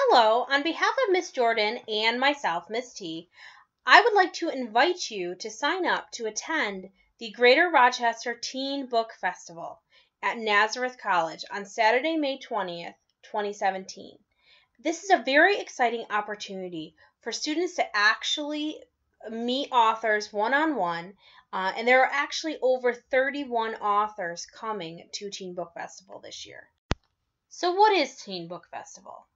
Hello, on behalf of Miss Jordan and myself, Miss T, I would like to invite you to sign up to attend the Greater Rochester Teen Book Festival at Nazareth College on Saturday, May 20th, 2017. This is a very exciting opportunity for students to actually meet authors one-on-one, and there are actually over 31 authors coming to Teen Book Festival this year. So what is Teen Book Festival?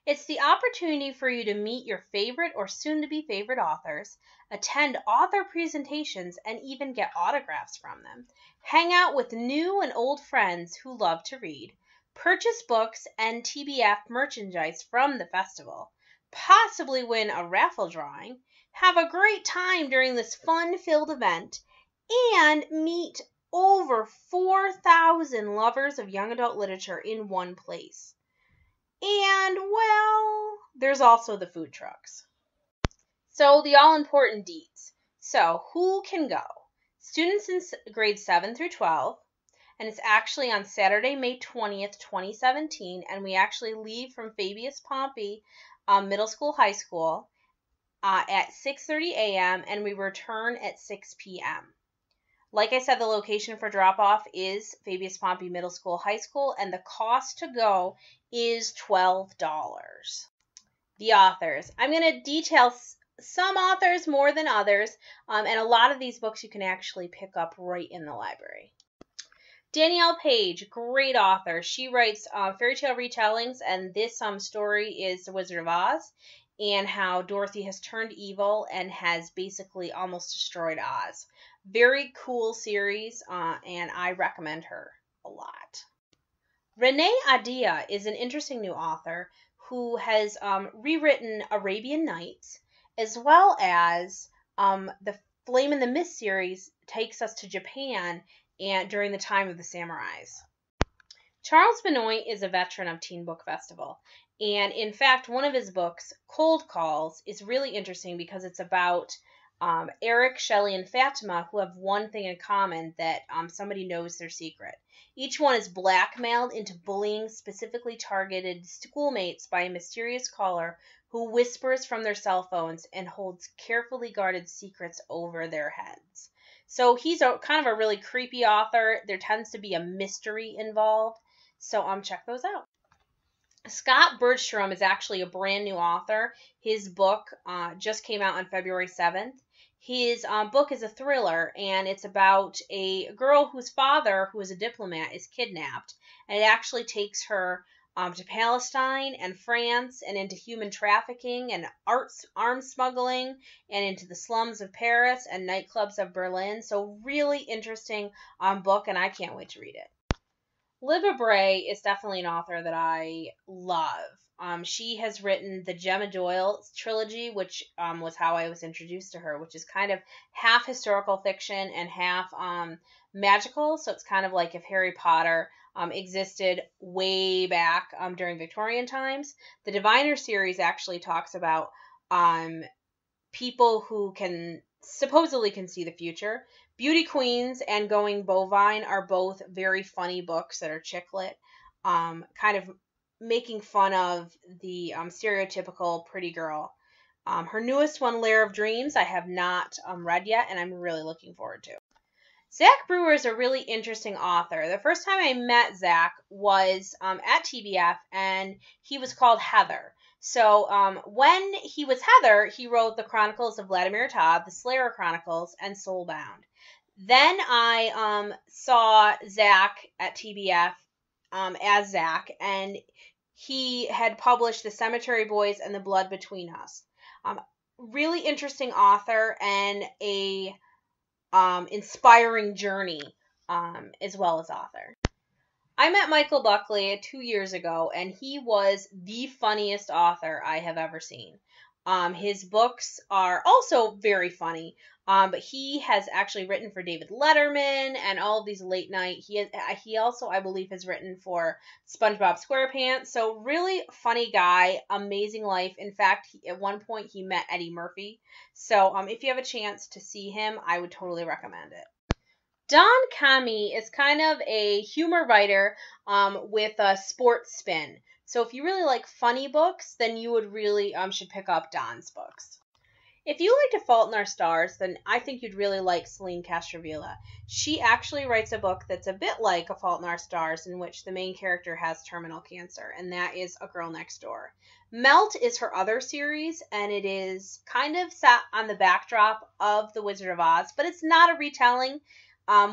It's the opportunity for you to meet your favorite or soon-to-be favorite authors, attend author presentations, and even get autographs from them, hang out with new and old friends who love to read, purchase books and TBF merchandise from the festival, possibly win a raffle drawing, have a great time during this fun-filled event, and meet over 4,000 lovers of young adult literature in one place. And, well, there's also the food trucks. So, the all-important deets. So, who can go? Students in grades 7 through 12, and it's actually on Saturday, May 20th, 2017, and we actually leave from Fabius Pompey Middle School, High School at 6:30 a.m., and we return at 6 p.m. Like I said, the location for drop-off is Fabius Pompey Middle School, High School, and the cost to go is $12. The authors. I'm going to detail some authors more than others, and a lot of these books you can actually pick up right in the library. Danielle Page, great author. She writes fairy tale retellings, and this story is The Wizard of Oz, and how Dorothy has turned evil and has basically almost destroyed Oz. Very cool series, and I recommend her a lot. Renee Adia is an interesting new author who has rewritten Arabian Nights, as well as the Flame in the Mist series takes us to Japan and during the time of the samurais. Charles Benoit is a veteran of Teen Book Festival, and in fact, one of his books, Cold Calls, is really interesting because it's about Eric, Shelley, and Fatima, who have one thing in common, that somebody knows their secret. Each one is blackmailed into bullying specifically targeted schoolmates by a mysterious caller who whispers from their cell phones and holds carefully guarded secrets over their heads. So he's kind of a really creepy author. There tends to be a mystery involved, so check those out. Scott Bergstrom is actually a brand new author. His book just came out on February 7th. His book is a thriller, and it's about a girl whose father, who is a diplomat, is kidnapped, and it actually takes her to Palestine and France and into human trafficking and arms smuggling and into the slums of Paris and nightclubs of Berlin. So really interesting book, and I can't wait to read it. Libba Bray is definitely an author that I love. She has written the Gemma Doyle trilogy, which was how I was introduced to her, which is kind of half historical fiction and half magical. So it's kind of like if Harry Potter existed way back during Victorian times. The Diviner series actually talks about people who supposedly can see the future. Beauty Queens and Going Bovine are both very funny books that are chick lit, kind of making fun of the stereotypical pretty girl. Her newest one, Lair of Dreams, I have not read yet, and I'm really looking forward to. Zac Brewer is a really interesting author. The first time I met Zac was at TBF, and he was called Heather. So when he was Heather, he wrote the Chronicles of Vladimir Tod, the Slayer Chronicles, and Soulbound. Then I saw Zac at TBF as Zac, and he had published The Cemetery Boys and The Blood Between Us. Really interesting author and a inspiring journey as well as author. I met Michael Buckley 2 years ago, and he was the funniest author I have ever seen. His books are also very funny, but he has actually written for David Letterman and all of these late night. He also, I believe, has written for SpongeBob SquarePants. So really funny guy, amazing life. In fact, at one point he met Eddie Murphy. So if you have a chance to see him, I would totally recommend it. Don Kami is kind of a humor writer with a sports spin. So if you really like funny books, then you would really should pick up Don's books. If you like A Fault in Our Stars, then I think you'd really like Selene Castrovilla. She actually writes a book that's a bit like A Fault in Our Stars, in which the main character has terminal cancer, and that is A Girl Next Door. Melt is her other series, and it is kind of set on the backdrop of The Wizard of Oz, but it's not a retelling.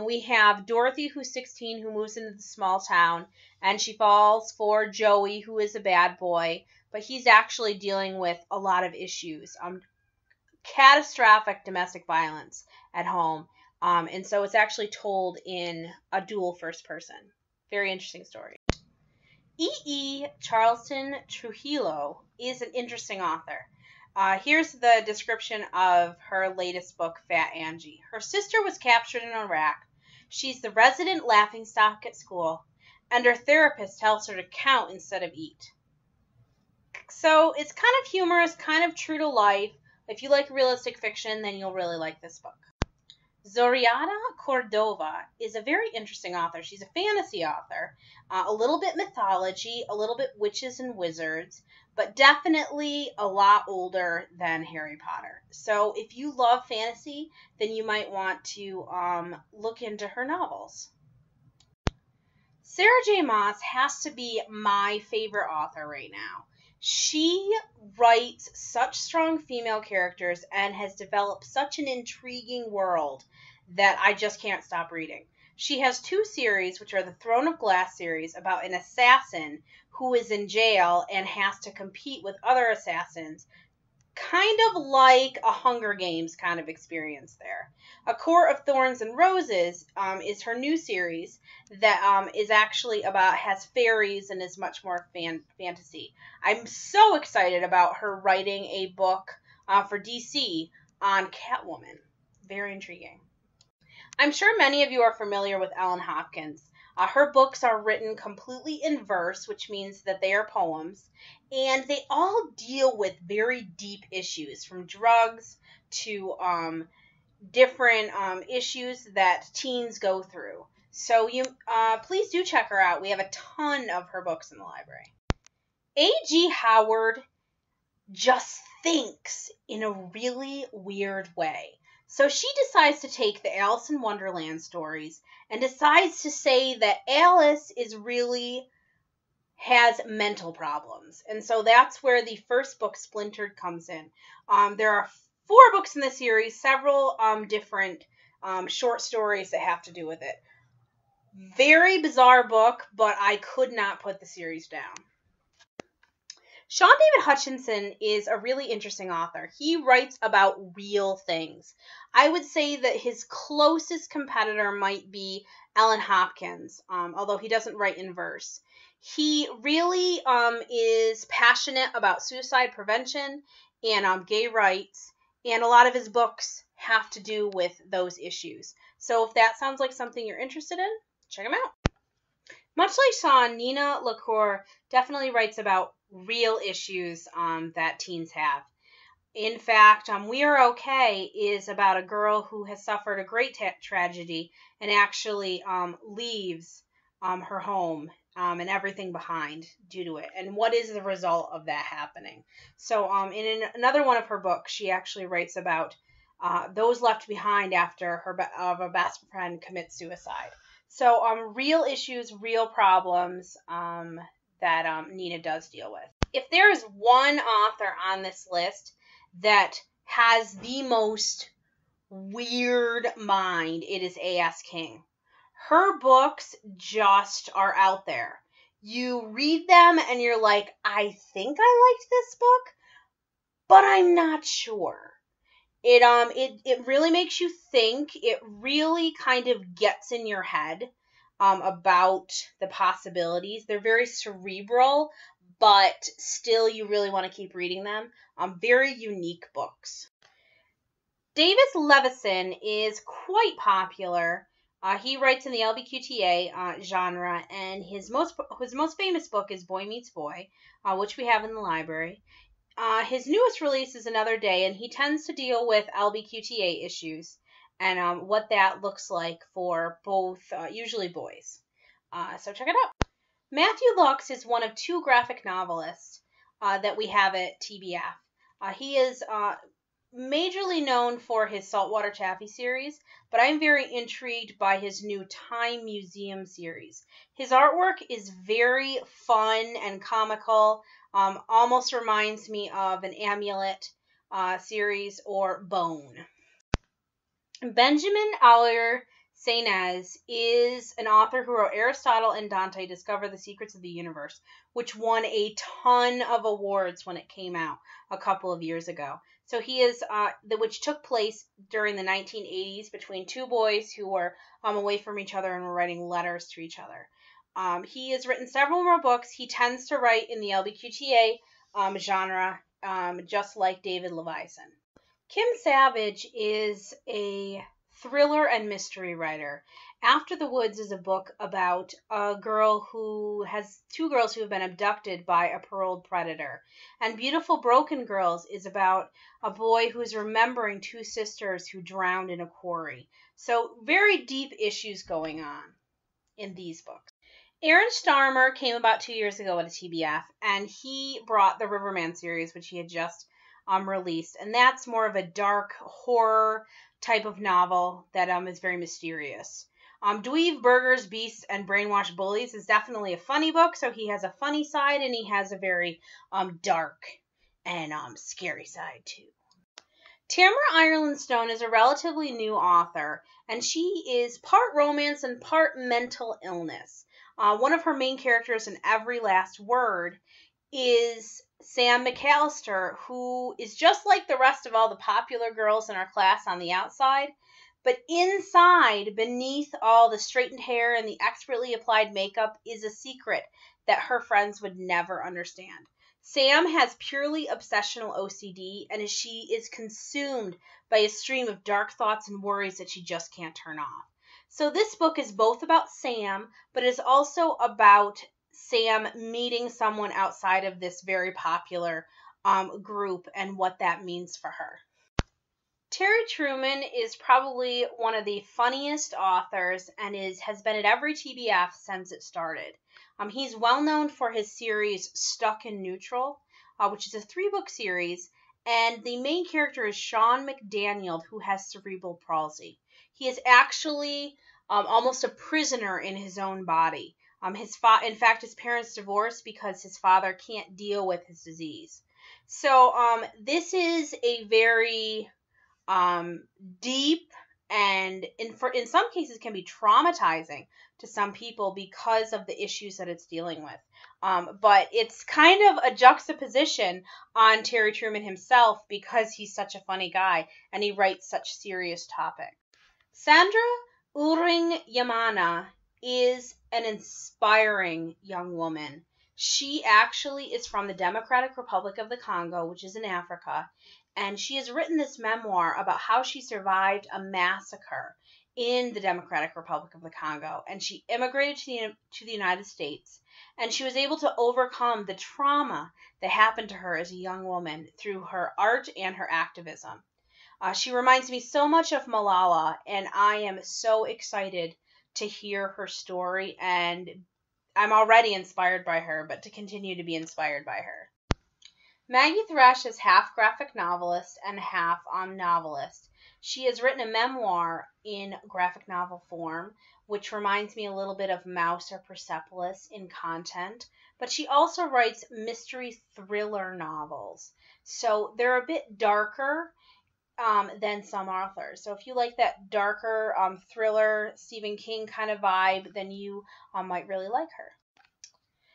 We have Dorothy, who's 16, who moves into the small town, and she falls for Joey, who is a bad boy, but he's actually dealing with a lot of issues. Catastrophic domestic violence at home. And so it's actually told in a dual first person. Very interesting story. E. Charleston Trujillo is an interesting author. Here's the description of her latest book, Fat Angie. Her sister was captured in Iraq. She's the resident laughingstock at school, and her therapist tells her to count instead of eat. So it's kind of humorous, kind of true to life. If you like realistic fiction, then you'll really like this book. Zoraida Cordova is a very interesting author. She's a fantasy author, a little bit mythology, a little bit witches and wizards, but definitely a lot older than Harry Potter. So if you love fantasy, then you might want to look into her novels. Sarah J. Maas has to be my favorite author right now. She writes such strong female characters and has developed such an intriguing world that I just can't stop reading. She has 2 series, which are the Throne of Glass series, about an assassin who is in jail and has to compete with other assassins, kind of like a Hunger Games kind of experience there. A Court of Thorns and Roses is her new series that is actually has fairies and is much more fantasy. I'm so excited about her writing a book for DC on Catwoman. Very intriguing. I'm sure many of you are familiar with Ellen Hopkins. Her books are written completely in verse, which means that they are poems, and they all deal with very deep issues, from drugs to different issues that teens go through. So you please do check her out. We have a ton of her books in the library. A.G. Howard just thinks in a really weird way. So she decides to take the Alice in Wonderland stories and decides to say that Alice has mental problems. And so that's where the first book, Splintered, comes in. There are 4 books in the series, several different short stories that have to do with it. Very bizarre book, but I could not put the series down. Shaun David Hutchinson is a really interesting author. He writes about real things. I would say that his closest competitor might be Ellen Hopkins, although he doesn't write in verse. He really is passionate about suicide prevention and gay rights, and a lot of his books have to do with those issues. So if that sounds like something you're interested in, check him out. Much like Shaun, Nina LaCour definitely writes about real issues that teens have. In fact, We Are Okay is about a girl who has suffered a great tragedy and actually leaves her home and everything behind due to it. And what is the result of that happening? So in another one of her books, she actually writes about those left behind after her best friend commits suicide. So real issues, real problems that Nina does deal with. If there is one author on this list that has the most weird mind, it is A.S. King. Her books just are out there. You read them and you're like, I think I liked this book, but I'm not sure. It really makes you think. It really kind of gets in your head about the possibilities. They're very cerebral, but still you really want to keep reading them. Very unique books. Davis Levithan is quite popular. He writes in the LBQTA genre, and his most famous book is Boy Meets Boy, which we have in the library. His newest release is Another Day, and he tends to deal with LBQTA issues and what that looks like for both, usually boys. So check it out. Matthew Lux is one of two graphic novelists that we have at TBF. He is majorly known for his Saltwater Taffy series, but I'm very intrigued by his new Time Museum series. His artwork is very fun and comical, almost reminds me of an Amulet series or Bone. Benjamin Alire Sáenz is an author who wrote Aristotle and Dante Discover the Secrets of the Universe, which won a ton of awards when it came out a couple of years ago. So he is, which took place during the 1980s between two boys who were away from each other and were writing letters to each other. He has written several more books. He tends to write in the LBQTA genre, just like David Levithan. Kim Savage is a thriller and mystery writer. After the Woods is a book about a girl who has two girls who have been abducted by a paroled predator. And Beautiful Broken Girls is about a boy who is remembering two sisters who drowned in a quarry. So very deep issues going on in these books. Aaron Starmer came about 2 years ago at a TBF, and he brought the Riverman series, which he had just released, and that's more of a dark horror type of novel that is very mysterious. Dweeb, Burgers, Beasts, and Brainwashed Bullies is definitely a funny book, so he has a funny side, and he has a very dark and scary side too. Tamara Ireland Stone is a relatively new author, and she is part romance and part mental illness. One of her main characters in Every Last Word is Sam McAllister, who is just like the rest of all the popular girls in our class on the outside, but inside, beneath all the straightened hair and the expertly applied makeup, is a secret that her friends would never understand. Sam has purely obsessional OCD, and she is consumed by a stream of dark thoughts and worries that she just can't turn off. So this book is both about Sam, but is also about Sam meeting someone outside of this very popular group and what that means for her. Terry Trueman is probably one of the funniest authors and has been at every TBF since it started. He's well known for his series Stuck in Neutral, which is a 3-book series, and the main character is Shaun McDaniel, who has cerebral palsy. He is actually almost a prisoner in his own body. In fact, his parents divorced because his father can't deal with his disease. So this is a very deep and in some cases can be traumatizing to some people because of the issues that it's dealing with. But it's kind of a juxtaposition on Terry Trueman himself because he's such a funny guy and he writes such serious topics. Sandra Uwiringiyimana is an inspiring young woman. She actually is from the Democratic Republic of the Congo, which is in Africa, and she has written this memoir about how she survived a massacre in the Democratic Republic of the Congo, and she immigrated to the United States, and she was able to overcome the trauma that happened to her as a young woman through her art and her activism. She reminds me so much of Malala, and I am so excited to hear her story, and I'm already inspired by her, but to continue to be inspired by her. Maggie Thrash is half graphic novelist and half novelist. She has written a memoir in graphic novel form, which reminds me a little bit of Maas or Persepolis in content, but she also writes mystery thriller novels. So they're a bit darker than some authors. So if you like that darker thriller Stephen King kind of vibe, then you might really like her.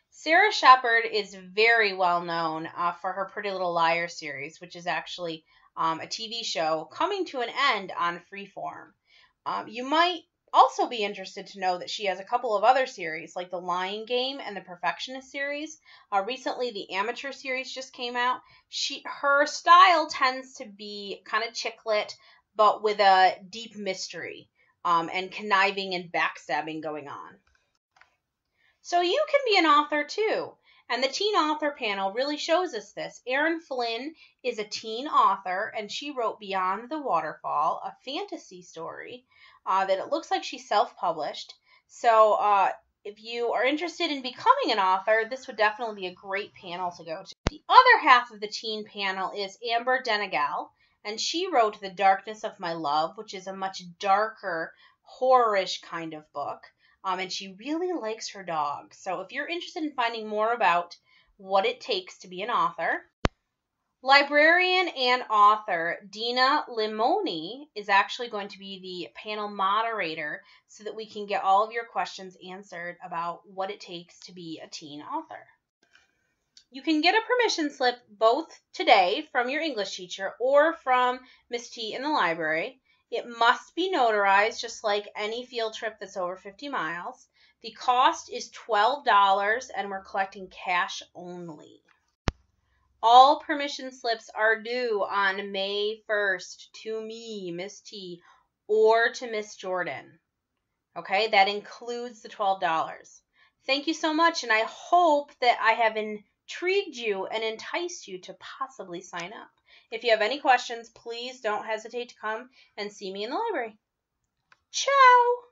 Sara Shepard is very well known for her Pretty Little Liars series, which is actually a TV show coming to an end on Freeform. You might also be interested to know that she has a couple of other series, like The Lying Game and The Perfectionist series. Recently, the Amateur series just came out. Her style tends to be kind of chick lit, but with a deep mystery and conniving and backstabbing going on. So you can be an author too. And the teen author panel really shows us this. Erin Flynn is a teen author, and she wrote Beyond the Waterfall, a fantasy story that it looks like she self-published. So if you are interested in becoming an author, this would definitely be a great panel to go to. The other half of the teen panel is Amber Denegal, and she wrote The Darkness of My Love, which is a much darker, horror-ish kind of book. And she really likes her dog. So if you're interested in finding more about what it takes to be an author, librarian and author Dina Limoni is actually going to be the panel moderator so that we can get all of your questions answered about what it takes to be a teen author. You can get a permission slip both today from your English teacher or from Miss T in the library. It must be notarized just like any field trip that's over 50 miles. The cost is $12 and we're collecting cash only. All permission slips are due on May 1st to me, Miss T, or to Miss Jordan. Okay, that includes the $12. Thank you so much, and I hope that I have intrigued you and enticed you to possibly sign up. If you have any questions, please don't hesitate to come and see me in the library. Ciao!